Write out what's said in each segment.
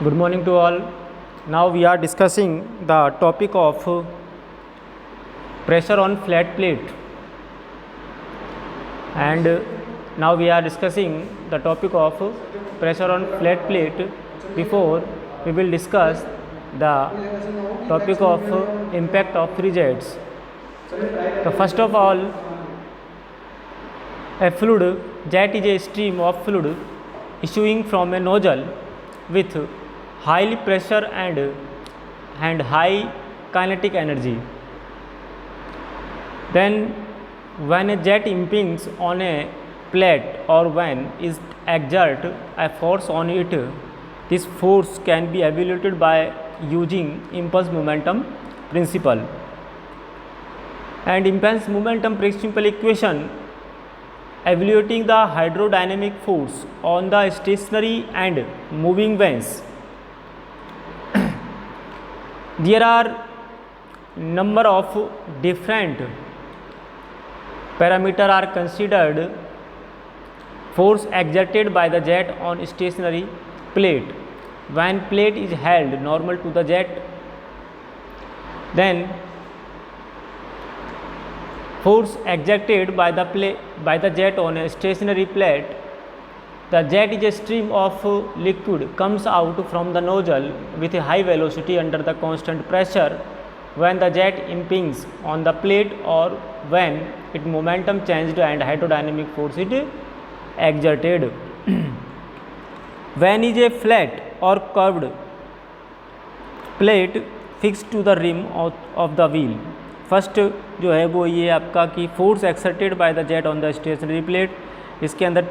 Good morning to all. Now we are discussing the topic of pressure on flat plate, and now we are discussing the topic of pressure on flat plate. Before we will discuss the topic of impact of free jets. So first of all, a fluid jet is a stream of fluid issuing from a nozzle with high pressure and high kinetic energy. Then when a jet impinges on a plate or when it exerts a force on it, this force can be evaluated by using impulse momentum principle. And impulse momentum principle equation evaluating the hydrodynamic force on the stationary and moving vanes. There are number of different parameters are considered. Force exerted by the jet on stationary plate when plate is held normal to the jet. Then force exerted by the jet on a stationary plate. The jet is a stream of liquid comes out from the nozzle with a high velocity under the constant pressure. When the jet impinges on the plate or when its momentum changed and hydrodynamic force is exerted. When is a flat or curved plate fixed to the rim of the wheel. First जो है वो ये आपका कि force exerted by the jet on the stationary plate. इसके अंदर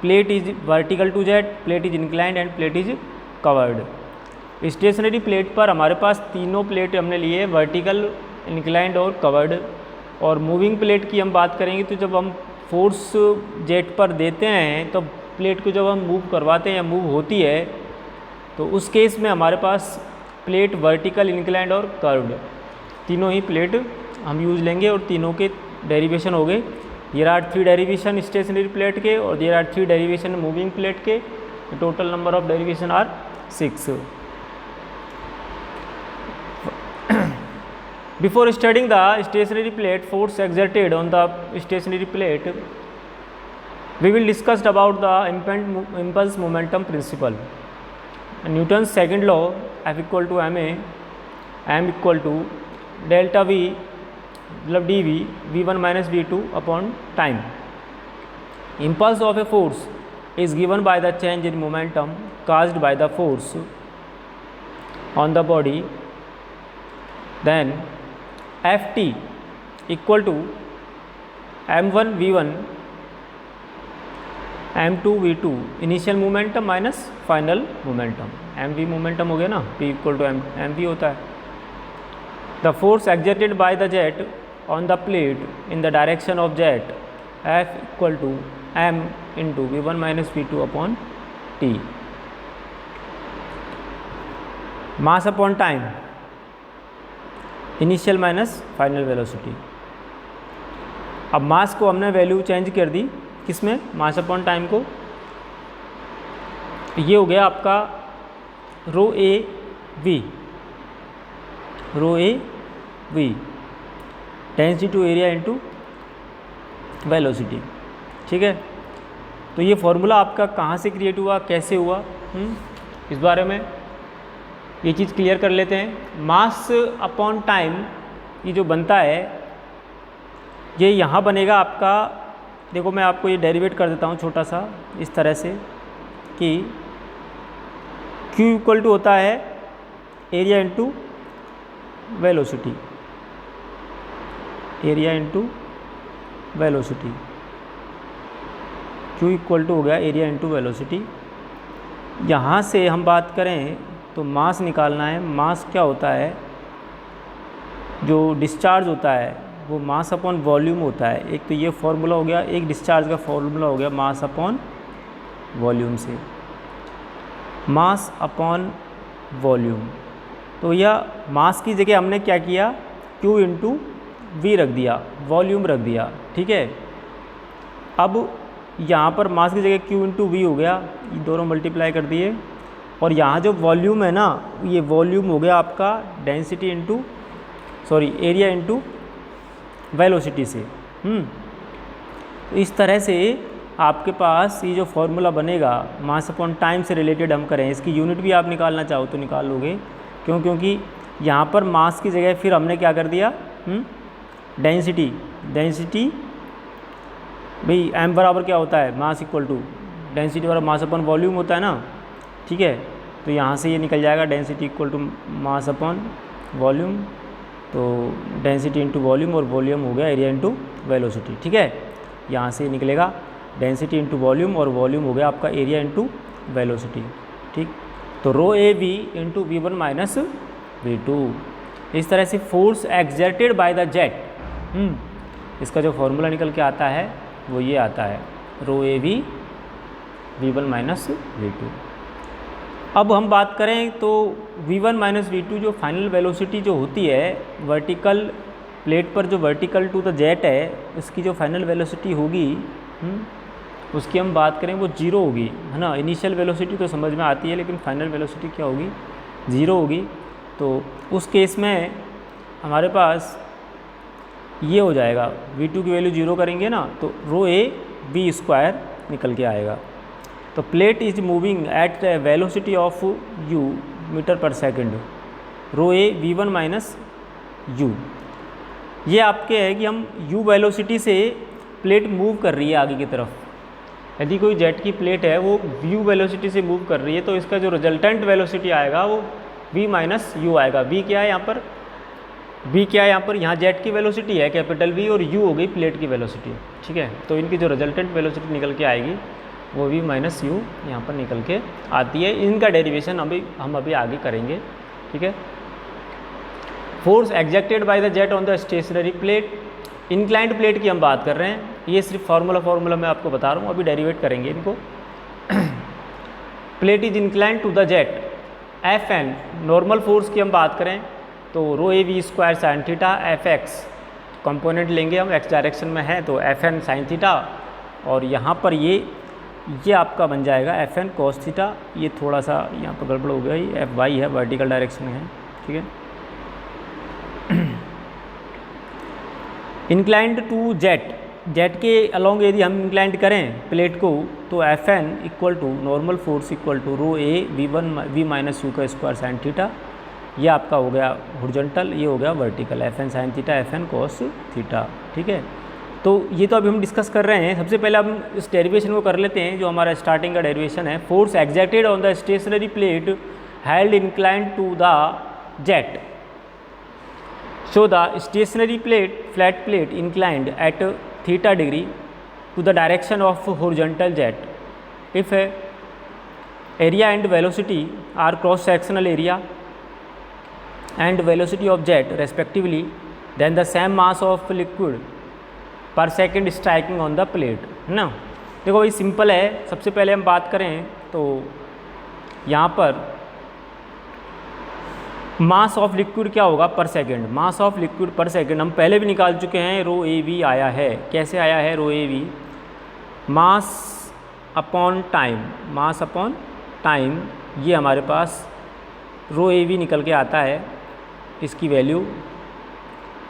plate is vertical to jet, plate is inclined and plate is curved. Stationary plate पर हमारे पास तीनों प्लेट हमने लिए, वर्टिकल, इंक्लाइंड और कवर्ड. और मूविंग प्लेट की हम बात करेंगे तो जब हम फोर्स जेट पर देते हैं तो प्लेट को जब हम मूव करवाते हैं या मूव होती है तो उस केस में हमारे पास प्लेट वर्टिकल, इंक्लाइंड और कर्व्ड तीनों ही प्लेट हम यूज लेंगे और तीनों के डेरिवेशन हो गए. There are 3 derivation stationary plate के और there are 3 derivation moving plate के. Total number of derivation are 6. Before studying the stationary plate force exerted on the stationary plate we will discuss about the impulse momentum principle. Newton's second law, F equal to ma, m equal to delta v मतलब dv v1 minus v2 upon time. Impulse of a force is given by the change in momentum caused by the force on the body. Then ft equal to m1 v1 m2 v2 initial momentum minus final momentum. mv momentum हो गया ना, p equal to mv होता है. The force exerted by the jet on the plate in the direction of jet f equal to m into v1 minus v2 upon t. Mass upon time, initial minus final velocity. अब mass को हमने value change कर दी किसमें, मास upon time को. ये हो गया आपका rho A v density to area into velocity. ठीक है, तो ये फॉर्मूला आपका कहाँ से क्रिएट हुआ, कैसे हुआ, इस बारे में ये चीज़ क्लियर कर लेते हैं. मास अपॉन टाइम ये जो बनता है ये यहाँ बनेगा आपका. देखो मैं आपको ये डेरिवेट कर देता हूँ छोटा सा इस तरह से कि Q इक्वल टू होता है area into velocity, area into velocity. Q equal to हो गया एरिया इंटू वेलोसिटी. यहाँ से हम बात करें तो मास निकालना है. मास क्या होता है, जो डिस्चार्ज होता है वो मास अपॉन वॉल्यूम होता है. एक तो ये फॉर्मूला हो गया, एक डिस्चार्ज का फॉर्मूला हो गया मास अपॉन वॉल्यूम से, मास अपॉन वॉल्यूम. तो यह मास की जगह हमने क्या किया, Q इंटू वी रख दिया, वॉल्यूम रख दिया. ठीक है, अब यहाँ पर मास की जगह Q इंटू वी हो गया, ये दोनों मल्टीप्लाई कर दिए. और यहाँ जो वॉल्यूम है ना, ये वॉल्यूम हो गया आपका density into area into velocity से। तो इस तरह से आपके पास ये जो फॉर्मूला बनेगा मास अपॉन टाइम से रिलेटेड हम करें, इसकी यूनिट भी आप निकालना चाहो तो निकाल लोगे, क्योंकि यहाँ पर मास की जगह फिर हमने क्या कर दिया, डेंसिटी भाई m बराबर क्या होता है, मास इक्वल टू डेंसिटी बराबर मास अपॉन वॉल्यूम होता है ना, ठीक है। तो यहाँ से ये निकल जाएगा density equal to mass upon volume, तो डेंसिटी इंटू वॉल्यूम और वॉल्यूम हो गया एरिया इंटू वेलोसिटी, ठीक है। यहाँ से निकलेगा डेंसिटी इंटू वॉल्यूम और वॉल्यूम हो गया आपका एरिया इंटू वेलोसिटी, ठीक। तो rho A V into we one minus we two, इस तरह से force exerted by the jet, इसका जो फॉर्मूला निकल के आता है वो ये आता है, rho A v v one minus we two. अब हम बात करें तो v one minus we two जो फाइनल वेलोसिटी जो होती है वर्टिकल प्लेट पर, जो वर्टिकल टू द जेट है, उसकी जो फाइनल वेलोसिटी होगी उसकी हम बात करें वो जीरो होगी, है ना। इनिशियल वेलोसिटी तो समझ में आती है, लेकिन फाइनल वेलोसिटी क्या होगी, जीरो होगी। तो उस केस में हमारे पास ये हो जाएगा, v2 की वैल्यू जीरो करेंगे ना तो रो ए वी स्क्वायर निकल के आएगा। तो plate is moving at velocity of u meter per second, rho A v one minus u. ये आपके है कि हम u वेलोसिटी से प्लेट मूव कर रही है आगे की तरफ। यदि कोई जेट की प्लेट है वो v वेलोसिटी से मूव कर रही है, तो इसका जो रिजल्टेंट वेलोसिटी आएगा वो v माइनस यू आएगा। v क्या है यहाँ पर, यहाँ जेट की वेलोसिटी है कैपिटल V, और u हो गई प्लेट की वेलोसिटी, ठीक है। तो इनकी जो रिजल्टेंट वेलोसिटी निकल के आएगी वो v माइनस यू यहाँ पर निकल के आती है। इनका डेरिवेशन हम अभी आगे करेंगे, ठीक है। Force exerted by the jet on the stationary plate, inclined plate की हम बात कर रहे हैं, ये सिर्फ फार्मूला मैं आपको बता रहा हूँ, अभी डेरिवेट करेंगे इनको। Plate is inclined to the jet, f n normal force की हम बात करें तो rho A V square sine theta f x, component लेंगे हम एक्स डायरेक्शन में है तो एफ एन साइन थीटा, और यहाँ पर ये आपका बन जाएगा एफ एन कॉस थीटा। ये थोड़ा सा यहाँ पर गड़बड़ हो गया, ये एफ वाई है, वर्टिकल डायरेक्शन में है, ठीक है। इंक्लाइंड टू जेट के अलोंग यदि हम इंक्लाइंड करें प्लेट को तो F N equal to normal force equal to rho A V minus U का स्क्वायर साइन थीटा। ये आपका हो गया हॉरिजॉन्टल, ये हो गया vertical, F N sine theta F N cos theta, ठीक है। तो ये तो अभी हम डिस्कस कर रहे हैं। सबसे पहले हम इस डेरिवेशन को कर लेते हैं जो हमारा स्टार्टिंग का डेरिवेशन है। Force exerted on the stationary plate held inclined to the jet, so the stationary flat plate inclined at theta degree to the direction of horizontal jet. If area and velocity are cross sectional area and velocity of jet respectively, then the same mass of liquid per second striking on the plate, है ना। देखो भाई simple है। सबसे पहले हम बात करें तो यहाँ पर मास ऑफ लिक्विड क्या होगा पर सेकंड, मास ऑफ लिक्विड पर सेकंड हम पहले भी निकाल चुके हैं, रो ए वी आया है। कैसे आया है रो ए v, mass upon time, mass upon time, ये हमारे पास रो ए वी निकल के आता है। इसकी वैल्यू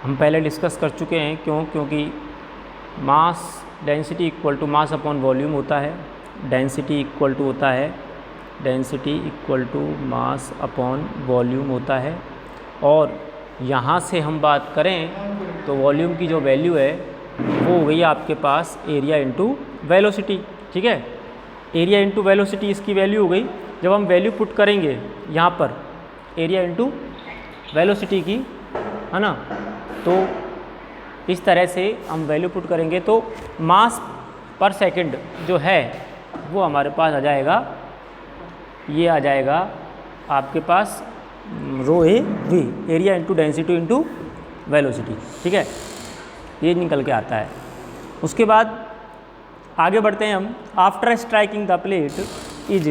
हम पहले डिस्कस कर चुके हैं, क्योंकि mass density equal to mass upon volume होता है, डेंसिटी इक्वल टू होता है density equal to mass upon volume होता है। और यहाँ से हम बात करें तो वॉल्यूम की जो वैल्यू है वो हो गई आपके पास एरिया इंटू वेलोसिटी, ठीक है। एरिया इंटू वेलोसिटी इसकी वैल्यू हो गई। जब हम वैल्यू पुट करेंगे यहाँ पर एरिया इंटू वेलोसिटी की, है ना, तो इस तरह से हम वैल्यू पुट करेंगे तो मास पर सेकंड जो है वो हमारे पास आ जाएगा, ये आ जाएगा आपके पास रो ए v, area into density into velocity, ठीक है। ये निकल के आता है। उसके बाद आगे बढ़ते हैं हम। After striking the plate is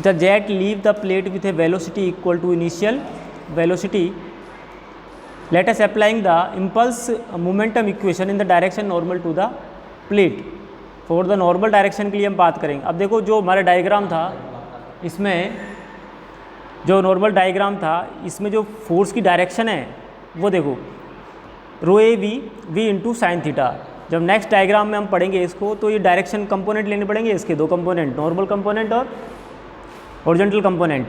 the jet leave the plate with a velocity equal to initial velocity, let us applying the impulse momentum equation in the direction normal to the plate. For the normal direction के लिए हम बात करेंगे। अब देखो जो हमारा diagram था इसमें जो नॉर्मल डायग्राम था, इसमें जो फोर्स की डायरेक्शन है वो देखो rho A V into sine theta. जब नेक्स्ट डायग्राम में हम पढ़ेंगे इसको तो ये डायरेक्शन कंपोनेंट लेने पड़ेंगे, इसके दो कंपोनेंट, नॉर्मल कंपोनेंट और हॉरिजॉन्टल कंपोनेंट।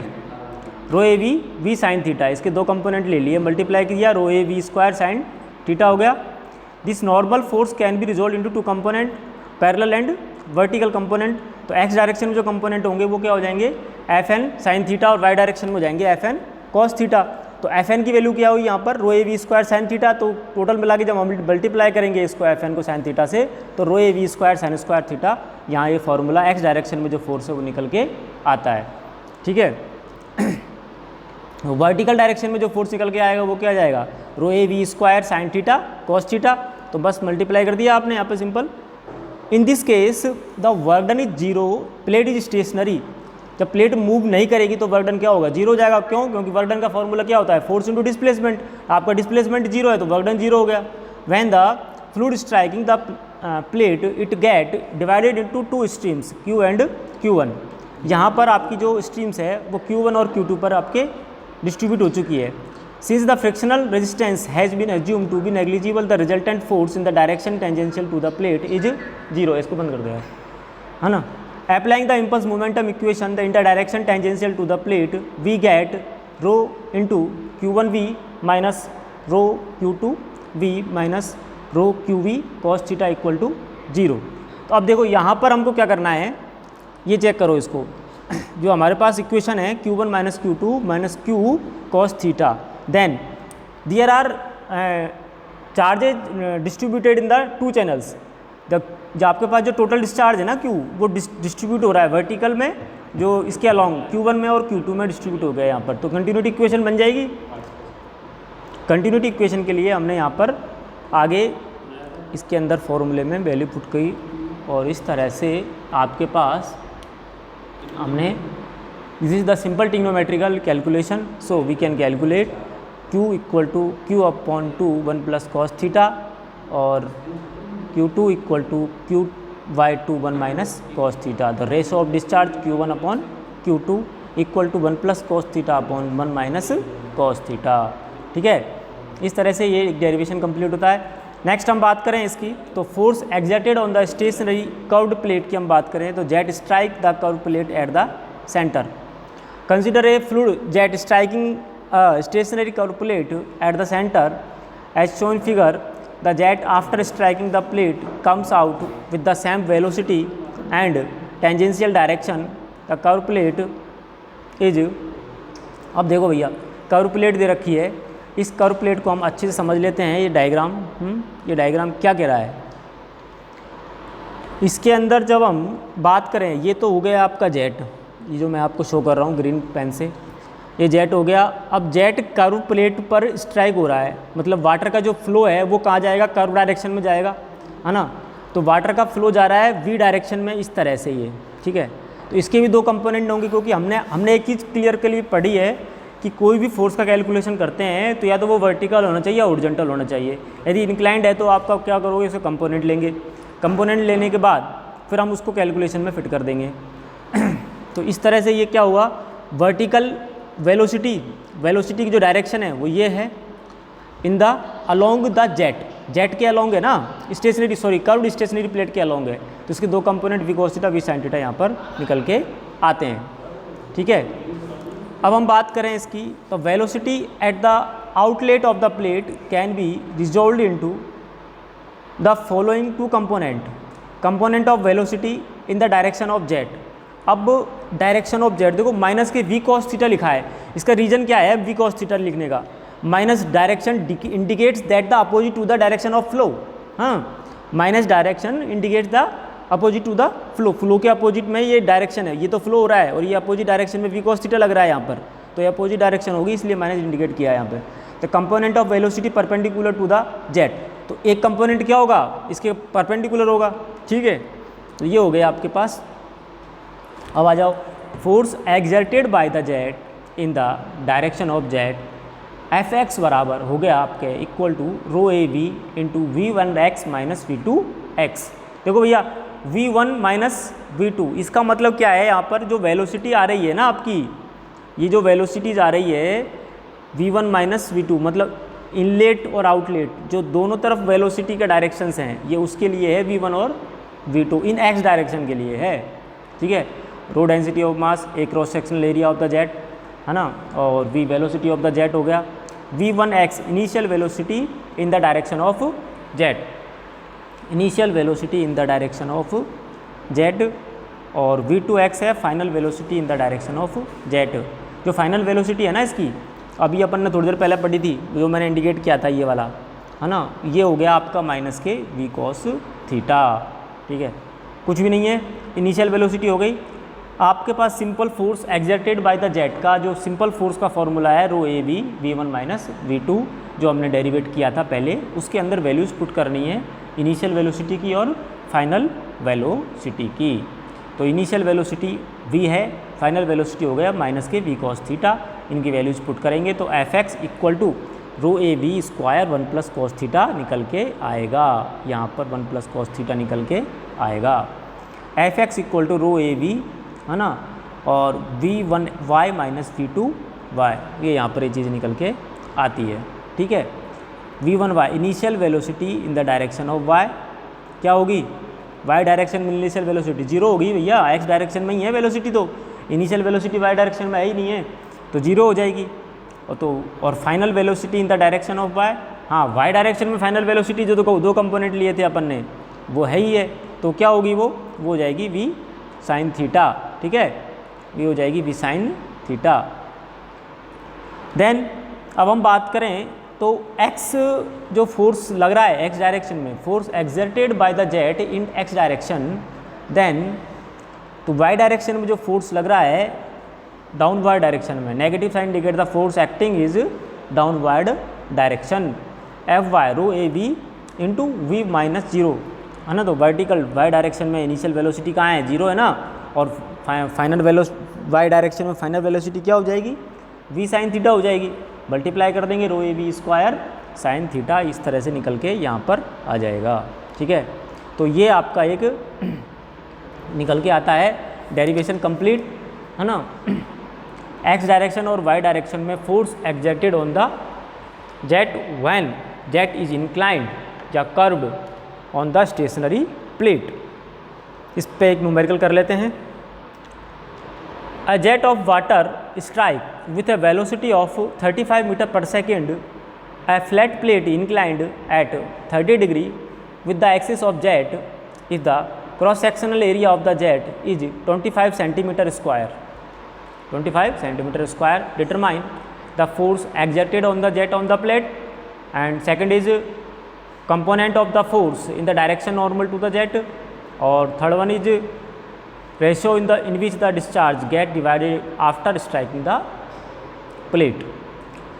रो ए वी साइन थीटा, इसके दो कंपोनेंट ले लिए, मल्टीप्लाई किया, rho A V square sine theta हो गया। This normal force can be resolve into two component, parallel and vertical component. तो एक्स डायरेक्शन में जो कंपोनेंट होंगे वो क्या हो जाएंगे, एफ एन साइन थीटा, और वाई डायरेक्शन में हो जाएंगे एफ एन कॉस थीटा। तो एफ एन की वैल्यू क्या हुई यहाँ पर, rho A V square sine theta. तो टोटल मिला के जब हम मल्टीप्लाई करेंगे इसको एफ एन को साइन थीटा से, तो rho A V square sine square theta, यहाँ ये फॉर्मूला एक्स डायरेक्शन में जो फोर्स है वो निकल के आता है। ठीक है, वर्टिकल डायरेक्शन में जो फोर्स निकल के आएगा वो क्या आ जाएगा, rho A V square sine theta cos theta. तो बस मल्टीप्लाई कर दिया आपने यहाँ पे simple. In this case the work done is zero, plate is stationary. जब प्लेट मूव नहीं करेगी तो वर्क डन क्या होगा, जीरो हो जाएगा। क्यों, क्योंकि वर्क डन का फॉर्मूला क्या होता है, फोर्स इंटू डिस्प्लेसमेंट। आपका डिस्प्लेसमेंट जीरो है तो वर्क डन जीरो हो गया। When the fluid striking the plate it get divided into two streams Q and Q1। यहाँ पर आपकी जो स्ट्रीम्स है वो Q1 और Q2 पर आपके डिस्ट्रीब्यूट हो चुकी है। Since the frictional resistance has been assumed to be negligible, the resultant force in the direction tangential to the plate is zero. इसको बंद कर देगा, है ना। Applying the impulse momentum equation the inter direction tangential to the plate, we get rho into Q1V minus rho Q2V minus rho QV cos theta equal to zero. तो अब देखो यहाँ पर हमको क्या करना है, ये चेक करो इसको। जो हमारे पास इक्वेशन है Q1 minus Q2 minus Q cos theta, then there are charges distributed in the two channels. जो आपके पास जो टोटल डिस्चार्ज है ना Q, वो डिस्ट्रीब्यूट हो रहा है वर्टिकल में, जो इसके अलॉन्ग Q1 में और Q2 में डिस्ट्रीब्यूट हो गया यहाँ पर। तो कंटिन्यूटी इक्वेशन बन जाएगी। कंटिन्यूटी इक्वेशन के लिए हमने यहाँ पर आगे इसके अंदर फॉर्मूले में वैल्यू पुट की, और इस तरह से आपके पास हमने, this is the simple trigonometrical calculation, so we can calculate Q equal to Q upon 2 1 plus cos theta, और Q2 equal to Q by 2 1 minus cos theta. The ratio of discharge Q1 upon Q2 equal to 1 plus cos theta upon 1 minus cos theta. ठीक है, इस तरह से ये derivation complete होता है। Next हम बात करें इसकी, तो force exerted on the stationary curved plate की हम बात करें तो jet strike the curved plate at the centre. Consider a fluid jet striking stationary curved plate at the centre as shown figure. The jet after striking the plate comes out with the same velocity and tangential direction. The curved plate is, अब देखो भैया curved plate दे रखी है, इस curve plate को हम अच्छे से समझ लेते हैं। ये डायग्राम ये डायग्राम क्या कह रहा है, इसके अंदर जब हम बात करें, ये तो हो गया आपका जेट, ये जो मैं आपको शो कर रहा हूँ ग्रीन पेन से, ये जेट हो गया। अब जेट कर्व प्लेट पर स्ट्राइक हो रहा है, मतलब वाटर का जो फ्लो है वो कहाँ जाएगा, कर्व डायरेक्शन में जाएगा, है ना। तो वाटर का फ्लो जा रहा है वी डायरेक्शन में, इस तरह से ये। ठीक है, तो इसके भी दो कंपोनेंट होंगे, क्योंकि हमने एक चीज़ क्लियर के लिए पढ़ी है कि कोई भी फोर्स का कैलकुलेशन करते हैं तो या तो वो वर्टिकल होना चाहिए या हॉरिजॉन्टल होना चाहिए। यदि इंक्लाइंड है तो आपका क्या करोगे, उसके कंपोनेंट लेंगे, कंपोनेंट लेने के बाद फिर हम उसको कैलकुलेशन में फिट कर देंगे। तो इस तरह से ये क्या हुआ, वर्टिकल वेलोसिटी की जो डायरेक्शन है वो ये है in the along the jet के अलोंग है ना, कर्व्ड स्टेशनरी प्लेट के अलोंग है। तो इसके दो component V cos theta V sine theta यहाँ पर निकल के आते हैं। ठीक है, अब हम बात करें इसकी, तो velocity at the outlet of the plate can be resolved into the following two component of velocity in the direction of jet. अब डायरेक्शन ऑफ जेट देखो, माइनस के वी कॉस थीटा लिखा है, इसका रीजन क्या है वी कॉस थीटा लिखने का, minus direction indicates that the opposite to the direction of flow. हाँ, minus direction indicates the opposite to the flow के अपोजिट में ये डायरेक्शन है, ये तो फ्लो हो रहा है और ये अपोजिट डायरेक्शन में वी कॉस थीटा लग रहा है यहाँ पर, तो ये अपोजिट डायरेक्शन होगी, इसलिए माइनस इंडिकेट किया है यहाँ पे। तो component of velocity perpendicular to the jet, तो एक कंपोनेंट क्या होगा, इसके परपेंडिकुलर होगा। ठीक है, तो ये हो गया आपके पास। अब आ जाओ, force exerted by the jet in the direction of jet, F X बराबर हो गया आपके equal to rho A V into we one X minus we two X. देखो भैया v1 माइनस v2। इसका मतलब क्या है, यहाँ पर जो वेलोसिटी आ रही है ना आपकी, ये जो वेलोसिटीज आ रही है v1 माइनस v2, मतलब इनलेट और आउटलेट जो दोनों तरफ वेलोसिटी के डायरेक्शंस हैं, ये उसके लिए है v1 और v2, इन x डायरेक्शन के लिए है, ठीक है। Rho density of mass, A cross sectional area of the jet, है ना, और v velocity of the jet हो गया, v1x initial velocity in the direction of jet, initial velocity in the direction of jet, और v2x है final velocity in the direction of jet. जो final velocity है ना इसकी, अभी अपन ने थोड़ी देर पहले पढ़ी थी, जो मैंने इंडिकेट किया था ये वाला, है ना, ये हो गया आपका माइनस के v cos थीटा, ठीक है, कुछ भी नहीं है, इनिशियल वेलोसिटी हो गई। आपके पास simple force exerted by the jet का जो सिंपल फोर्स का फॉर्मूला है rho A B v1 minus v2, जो हमने डेरिवेट किया था पहले, उसके अंदर वैल्यूज़ पुट करनी है इनिशियल वेलोसिटी की और फाइनल वेलोसिटी की। तो इनिशियल वेलोसिटी v है, फाइनल वेलोसिटी हो गया माइनस के v cos थीटा, इनकी वैल्यूज़ पुट करेंगे तो F X equal to rho A V square 1 plus cos theta निकल के आएगा, यहाँ पर 1 प्लस कॉस थीटा निकल के आएगा। F X equal to rho A V, है ना, और v1 y minus v2 y, ये यहाँ पर ये चीज़ निकल के आती है, ठीक है। v1 y initial velocity in the direction of y क्या होगी, y डायरेक्शन में इनिशियल वेलोसिटी 0 होगी भैया, x डायरेक्शन में ही है वेलोसिटी, तो इनिशियल वेलोसिटी y डायरेक्शन में है ही नहीं है, तो 0 हो जाएगी। और final velocity in the direction of y, हाँ y डायरेक्शन में फाइनल वेलोसिटी जो दो कंपोनेंट लिए थे अपन ने, वो है ही है, तो क्या होगी वो हो जाएगी v साइन थीटा, ठीक है, ये हो जाएगी v साइन थीटा। देन अब हम बात करें तो x जो फोर्स लग रहा है x डायरेक्शन में, force exerted by the jet in x direction, then तो y डायरेक्शन में जो फोर्स लग रहा है डाउनवर्ड डायरेक्शन में, negative sign indicate the force acting is downward direction, F Y rho A V into V minus 0, है ना। तो वर्टिकल y डायरेक्शन में इनिशियल वेलोसिटी कहाँ है, 0 है ना, और फाइनल y डायरेक्शन में फाइनल वेलोसिटी क्या हो जाएगी, v साइन थीटा हो जाएगी, मल्टीप्लाई कर देंगे rho A V square sine theta, इस तरह से निकल के यहाँ पर आ जाएगा, ठीक है। तो ये आपका एक निकल के आता है, डेरिवेशन कंप्लीट, है ना। x डायरेक्शन और y डायरेक्शन में force exerted on the jet when jet is inclined या curved on the stationary plate. इस पे एक न्यूमेरिकल कर लेते हैं। A jet of water strike with a velocity of 35 meter per second a flat plate inclined at 30 degree with the axis of jet if the cross sectional area of the jet is 25 centimeter square, 25 centimeter square, determine the force exerted on the jet on the plate, and second is component of the force in the direction normal to the jet, or third one is ratio in which the discharge get divided after striking the plate।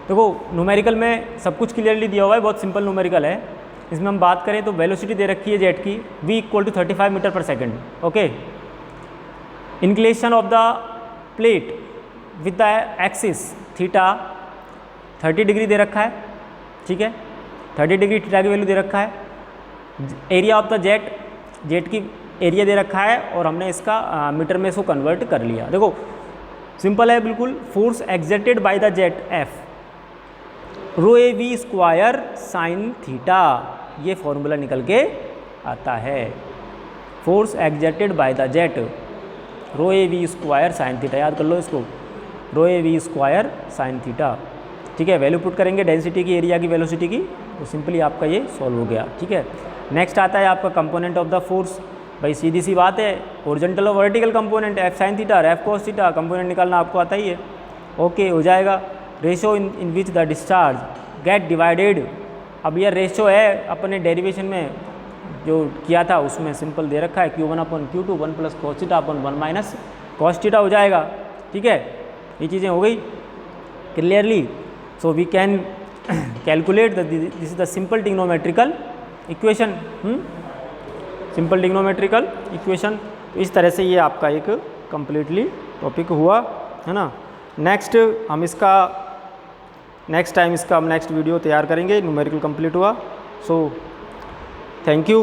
देखो numerical में सब कुछ clearly दिया हुआ है, बहुत simple numerical है। इसमें हम बात करें तो वेलोसिटी दे रखी है जेट की v equal to 35 meter per second, okay. Inclination of the plate with the axis theta 30 degree दे रखा है, ठीक है, 30 डिग्री थीटा की वैल्यू दे रखा है। Area of the jet, jet की एरिया दे रखा है, और हमने इसका मीटर में इसको कन्वर्ट कर लिया। देखो सिंपल है बिल्कुल, force exerted by the jet f rho A V square sine theta, ये फॉर्मूला निकल के आता है। Force exerted by the jet rho A V square sine theta, याद कर लो इसको, rho A V square sine theta, ठीक है। वैल्यू पुट करेंगे डेंसिटी की, एरिया की, वेलोसिटी की, तो सिंपली आपका ये सॉल्व हो गया, ठीक है। नेक्स्ट आता है आपका कंपोनेंट ऑफ द फोर्स। भाई सीधी सी बात है, ओरिजेंटल और vertical component F sine theta और एफ कोस थीटा, कंपोनेंट निकालना आपको आता ही है, ओके हो जाएगा। Ratio in which the discharge gate divided, अब यह रेशो है अपने डेरिवेशन में जो किया था उसमें सिंपल दे रखा है Q1 upon Q2 1 plus cos theta upon 1 minus cos theta हो जाएगा, ठीक है। ये चीज़ें हो गई clearly, so we can calculate this is the simple trigonometrical equation, simple trigonometrical equation. तो इस तरह से ये आपका एक कंप्लीटली टॉपिक हुआ, है ना। नेक्स्ट हम इसका नेक्स्ट टाइम इसका हम नेक्स्ट वीडियो तैयार करेंगे, न्यूमेरिकल कंप्लीट हुआ। So thank you.